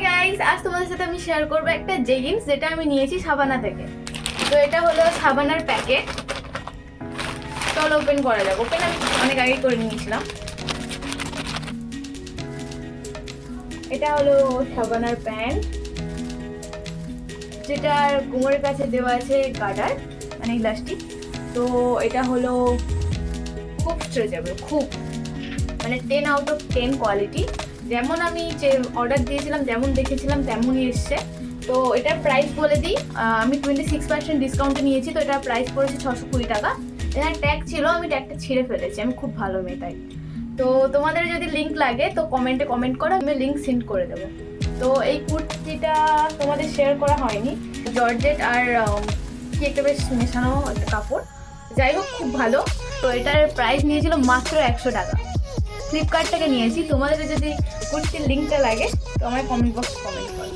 Guys, আজ তোমাদের সাথে আমি শেয়ার করবো একটা জেগিংস যেটা আমি নিয়েছি সাবানা থেকে। তো এটা হলো সাবানার প্যাকেট। চলো ওপেন করা যাক। ওপেন আমি অনেক আগে করে নিয়েছিলাম। এটা হলো সাবানার প্যান্ট, যেটার কোমরের কাছে দেওয়া আছে গার্ডার, মানে ইলাস্টিক। তো এটা হলো খুব স্ট্রেচেবল, খুব মানে 10 আউট অফ 10 কোয়ালিটি। যেমন আমি যে অর্ডার দিয়েছিলাম, যেমন দেখেছিলাম তেমনই এসছে। তো এটার প্রাইস বলে দিই, আমি 26% ডিসকাউন্টে নিয়েছি। তো এটার প্রাইস পড়েছে 620 টাকা। এখানে ট্যাগ ছিল, আমি ট্যাগটা ছিঁড়ে ফেলেছি। আমি খুব ভালো মেয়ে তাই। তো তোমাদের যদি লিঙ্ক লাগে তো কমেন্টে কমেন্ট করো, আমি লিঙ্ক সেন্ড করে দেবো। তো এই কুর্তিটা তোমাদের শেয়ার করা হয়নি, জর্জেট আর কি একটা বেশ মেশানো একটা কাপড়, যাই হোক খুব ভালো। তো এটার প্রাইস নিয়েছিল মাত্র 100 টাকা। ফ্লিপকার্ট থেকে নিয়েছি। তোমাদের যদি কুর্তির লিঙ্কটা লাগে তো আমার কমেন্ট বক্সে কমেন্ট করো।